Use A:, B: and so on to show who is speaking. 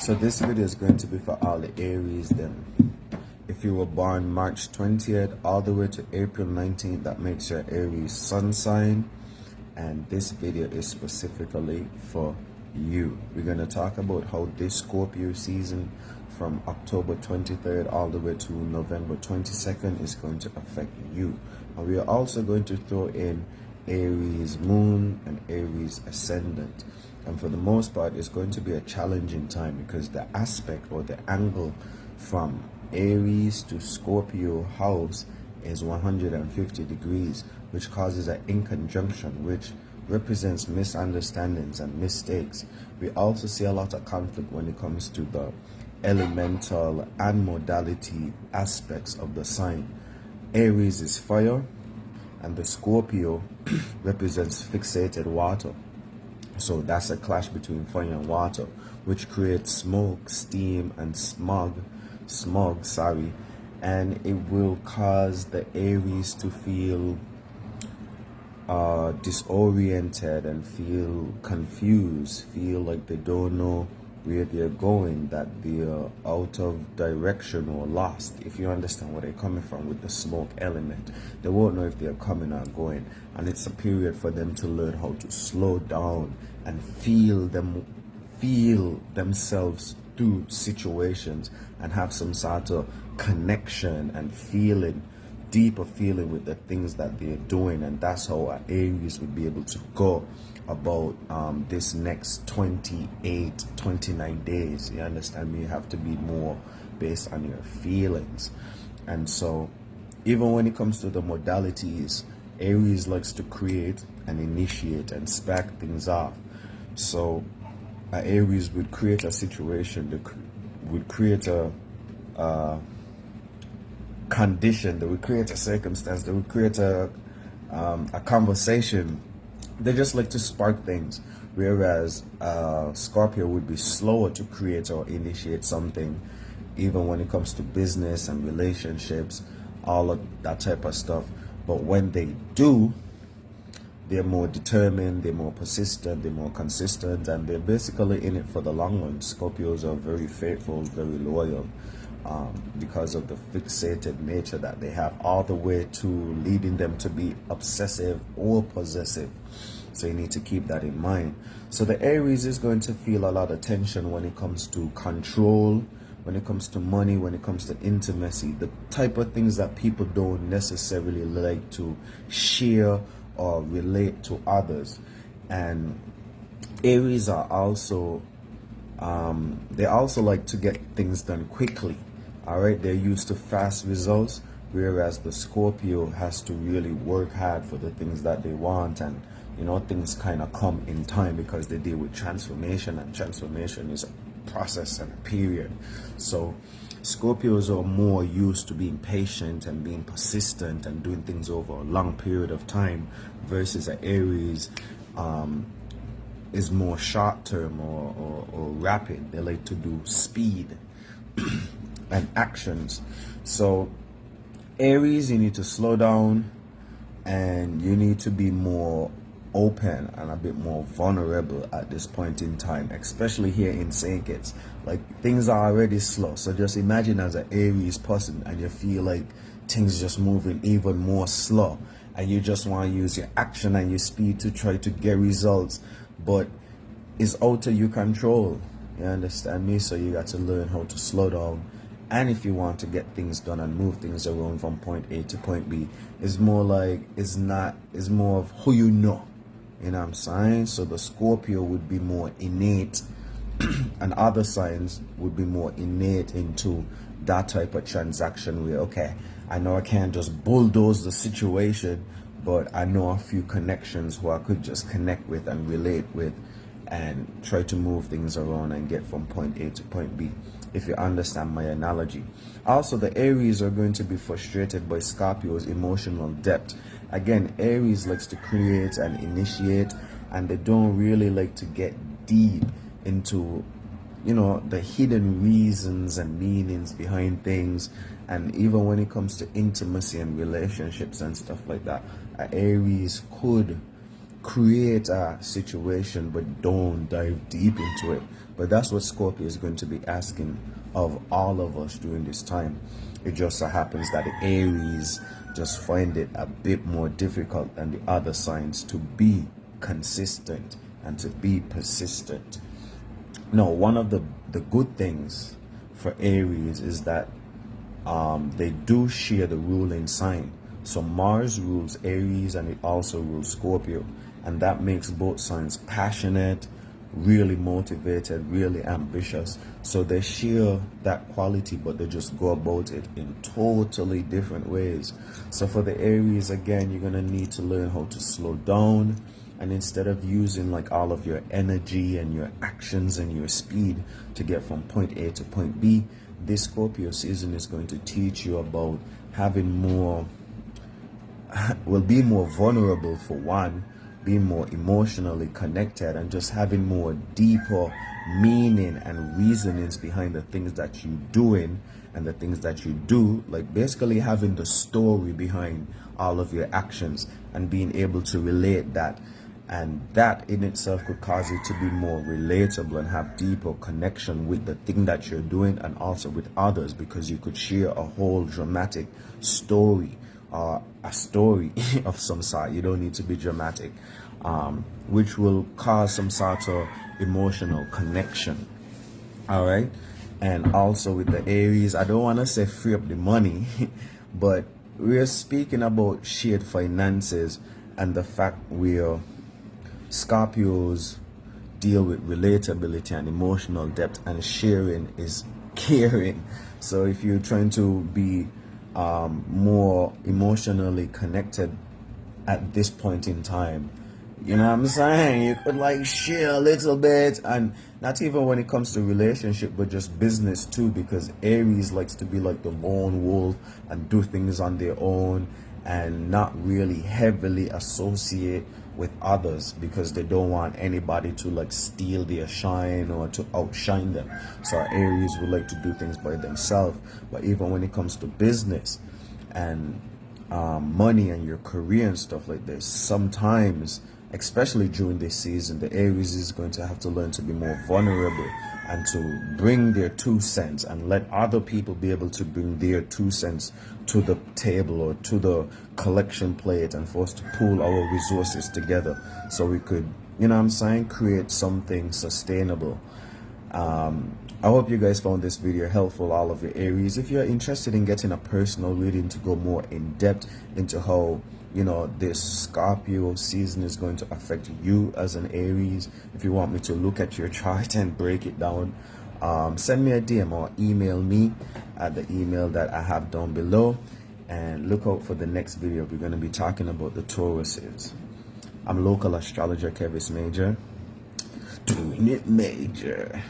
A: So this video is going to be for all the Aries then. If you were born March 20th all the way to April 19th, that makes your Aries sun sign. And this video is specifically for you. We're going to talk about how this Scorpio season from October 23rd all the way to November 22nd is going to affect you. And we are also going to throw in Aries moon and Aries ascendant. And for the most part, it's going to be a challenging time because the aspect or the angle from Aries to Scorpio house is 150 degrees, which causes an inconjunction, which represents misunderstandings and mistakes. We also see a lot of conflict when it comes to the elemental and modality aspects of the sign. Aries is fire, and the Scorpio represents fixated water. So that's a clash between fire and water, which creates smoke, steam, and smog, and it will cause the Aries to feel disoriented and feel confused, feel like they don't know where they're going, that they're out of direction or lost. If you understand where they're coming from with the smoke element, they won't know if they're coming or going. And it's a period for them to learn how to slow down and feel themselves through situations and have some sort of connection and deeper feeling with the things that they're doing. And that's how our Aries would be able to go about this next 29 days. You understand me? You have to be more based on your feelings. And so even when it comes to the modalities, Aries likes to create and initiate and spark things off. So Aries would create a situation, that would create a condition, that would create a circumstance, that would create a conversation. They just like to spark things, whereas Scorpio would be slower to create or initiate something, even when it comes to business and relationships, all of that type of stuff. But when they do, they're more determined, they're more persistent, they're more consistent, and they're basically in it for the long run. Scorpios are very faithful, very loyal, because of the fixated nature that they have, all the way to leading them to be obsessive or possessive. So you need to keep that in mind. So the Aries is going to feel a lot of tension when it comes to control, when it comes to money, when it comes to intimacy, the type of things that people don't necessarily like to share or relate to others. And Aries are also they also like to get things done quickly. All right, they're used to fast results, whereas the Scorpio has to really work hard for the things that they want, and things kind of come in time because they deal with transformation, and transformation is a process and a period. So Scorpios are more used to being patient and being persistent and doing things over a long period of time, versus an Aries is more short term or rapid. They like to do speed and actions. So Aries, you need to slow down, and you need to be more open and a bit more vulnerable at this point in time, especially here in St. Kitts. Like, things are already slow, so just imagine as an Aries person and you feel like things just moving even more slow, and you just want to use your action and your speed to try to get results, but it's out of your control. You understand me? So you got to learn how to slow down. And if you want to get things done and move things around from point A to point B, it's more like, it's more of who you know. You know what I'm saying? So the Scorpio would be more innate, and other signs would be more innate into that type of transaction where, okay, I know I can't just bulldoze the situation, but I know a few connections who I could just connect with and relate with and try to move things around and get from point A to point B, if you understand my analogy. Also, the Aries are going to be frustrated by Scorpio's emotional depth. Again, Aries likes to create and initiate, and they don't really like to get deep into the hidden reasons and meanings behind things. And even when it comes to intimacy and relationships and stuff like that, Aries could create a situation, but don't dive deep into it. But that's what Scorpio is going to be asking of all of us during this time. It just so happens that the Aries just find it a bit more difficult than the other signs to be consistent and to be persistent. Now, one of the good things for Aries is that they do share the ruling sign. So Mars rules Aries and it also rules Scorpio, and that makes both signs passionate, really motivated, really ambitious. So they share that quality, but they just go about it in totally different ways. So for the Aries, again, you're gonna need to learn how to slow down, and instead of using like all of your energy and your actions and your speed to get from point A to point B, this Scorpio season is going to teach you about having more, will be more vulnerable for one, being more emotionally connected, and just having more deeper meaning and reasonings behind the things that you're doing and the things that you do. Like basically having the story behind all of your actions and being able to relate that. And that in itself could cause you to be more relatable and have deeper connection with the thing that you're doing and also with others, because you could share a whole dramatic story, a story of some sort. You don't need to be dramatic, which will cause some sort of emotional connection. All right. And also with the Aries, I don't want to say free up the money, but we're speaking about shared finances and the fact we're Scorpios deal with relatability and emotional depth, and sharing is caring. So if you're trying to be more emotionally connected at this point in time, you know what I'm saying, you could like share a little bit, and not even when it comes to relationship, but just business too, because Aries likes to be like the lone wolf and do things on their own and not really heavily associate with others, because they don't want anybody to like steal their shine or to outshine them. So Aries would like to do things by themselves. But even when it comes to business and money and your career and stuff like this, sometimes, especially during this season, the Aries is going to have to learn to be more vulnerable and to bring their 2 cents and let other people be able to bring their 2 cents to the table or to the collection plate, and for us to pool our resources together so we could, you know what I'm saying, create something sustainable. I hope you guys found this video helpful, all of your Aries. If you're interested in getting a personal reading to go more in depth into how, you know, this Scorpio season is going to affect you as an Aries, if you want me to look at your chart and break it down, send me a DM or email me at the email that I have down below, and look out for the next video. We're going to be talking about the Tauruses. I'm local astrologer Kevis Major, doing it major.